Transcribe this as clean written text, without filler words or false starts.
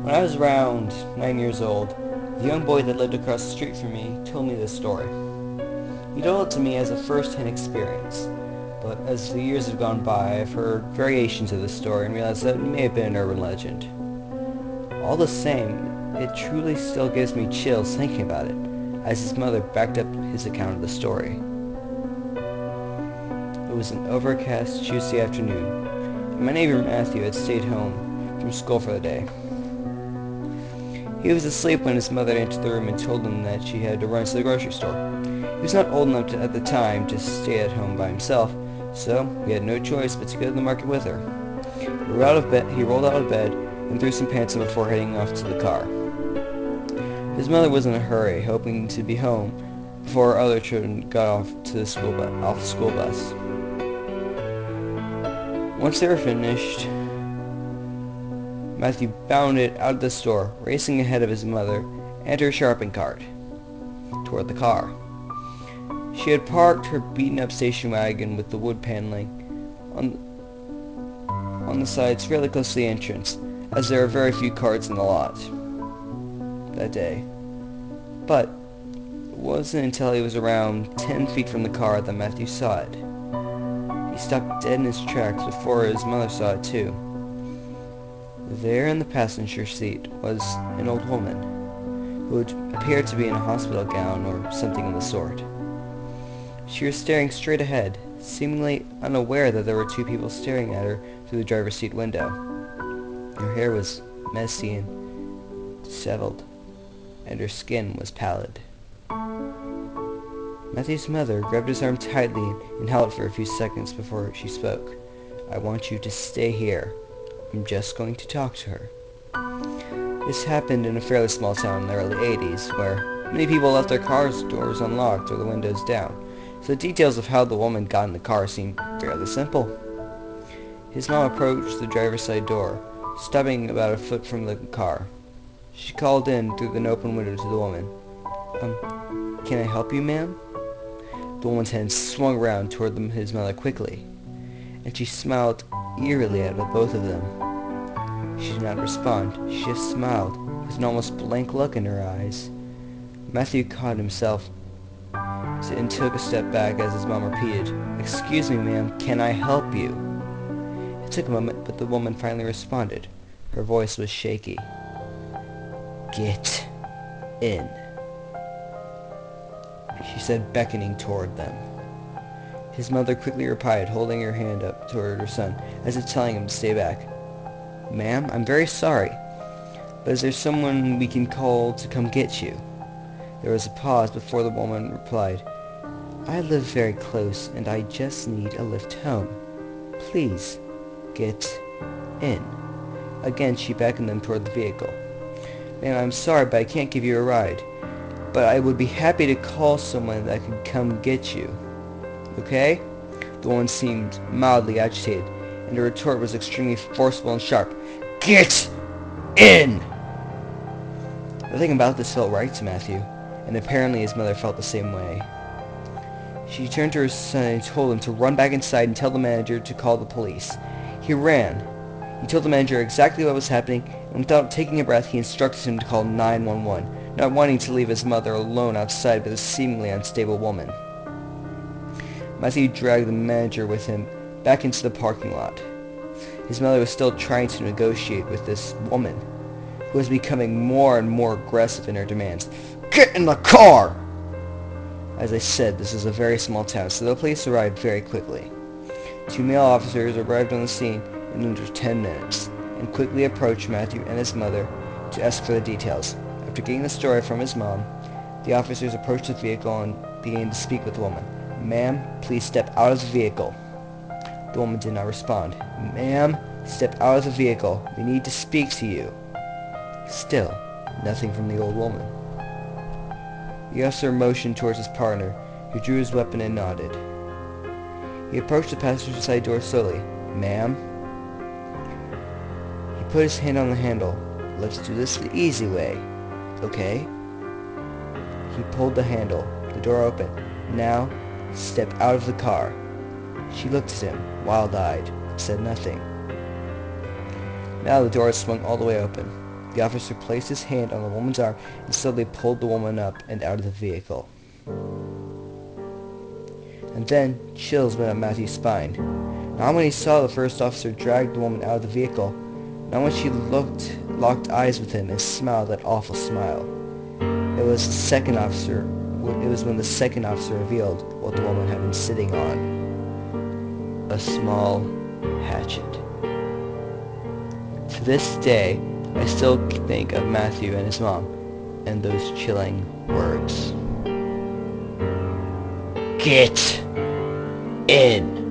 When I was around 9 years old, the young boy that lived across the street from me told me this story. He told it to me as a first-hand experience, but as the years have gone by, I've heard variations of this story and realized that it may have been an urban legend. All the same, it truly still gives me chills thinking about it, as his mother backed up his account of the story. It was an overcast Tuesday afternoon, and my neighbor Matthew had stayed home from school for the day. He was asleep when his mother entered the room and told him that she had to run to the grocery store. He was not old enough at the time to stay at home by himself, so he had no choice but to go to the market with her. He rolled out of bed and threw some pants on before heading off to the car. His mother was in a hurry, hoping to be home before other children got off the school bus. Once they were finished, Matthew bounded out of the store, racing ahead of his mother and her shopping cart toward the car. She had parked her beaten-up station wagon with the wood paneling on the sides fairly close to the entrance, as there are very few cars in the lot that day. But it wasn't until he was around 10 feet from the car that Matthew saw it. He stopped dead in his tracks before his mother saw it too. There in the passenger seat was an old woman, who appeared to be in a hospital gown or something of the sort. She was staring straight ahead, seemingly unaware that there were two people staring at her through the driver's seat window. Her hair was messy and disheveled, and her skin was pallid. Matthew's mother grabbed his arm tightly and held it for a few seconds before she spoke. "I want you to stay here. I'm just going to talk to her." This happened in a fairly small town in the early 80s, where many people left their cars' doors unlocked or the windows down, so the details of how the woman got in the car seemed fairly simple. His mom approached the driver's side door, stopping about a foot from the car. She called in through an open window to the woman. Can I help you, ma'am?" The woman's head swung around toward his mother quickly, and she smiled eerily at both of them. She did not respond. She just smiled, with an almost blank look in her eyes. Matthew caught himself and took a step back as his mom repeated, "Excuse me, ma'am, can I help you?" It took a moment, but the woman finally responded. Her voice was shaky. "Get in," she said, beckoning toward them. His mother quickly replied, holding her hand up toward her son, as if telling him to stay back. "Ma'am, I'm very sorry, but is there someone we can call to come get you?" There was a pause before the woman replied, "I live very close, and I just need a lift home. Please, get in." Again, she beckoned them toward the vehicle. "Ma'am, I'm sorry, but I can't give you a ride. But I would be happy to call someone that could come get you. Okay?" The woman seemed mildly agitated, and her retort was extremely forceful and sharp. "Get in!" Nothing about this felt right to Matthew, and apparently his mother felt the same way. She turned to her son and told him to run back inside and tell the manager to call the police. He ran. He told the manager exactly what was happening, and without taking a breath, he instructed him to call 911, not wanting to leave his mother alone outside with a seemingly unstable woman. Matthew dragged the manager with him back into the parking lot. His mother was still trying to negotiate with this woman, who was becoming more and more aggressive in her demands. "Get in the car!" As I said, this is a very small town, so the police arrived very quickly. Two male officers arrived on the scene in under 10 minutes, and quickly approached Matthew and his mother to ask for the details. After getting the story from his mom, the officers approached the vehicle and began to speak with the woman. "Ma'am, please step out of the vehicle." The woman did not respond. "Ma'am, step out of the vehicle. We need to speak to you." Still, nothing from the old woman. The officer motioned towards his partner, who drew his weapon and nodded. He approached the passenger side door slowly. "Ma'am?" He put his hand on the handle. "Let's do this the easy way, okay?" He pulled the handle. The door opened. "Now, step out of the car." She looked at him, wild-eyed, but said nothing. Now the door swung all the way open. The officer placed his hand on the woman's arm and slowly pulled the woman up and out of the vehicle. And then chills went up Matthew's spine. Not when he saw the first officer drag the woman out of the vehicle, not when she locked eyes with him and smiled that awful smile. It was when the second officer revealed what the woman had been sitting on. A small hatchet. To this day, I still think of Matthew and his mom and those chilling words. Get in!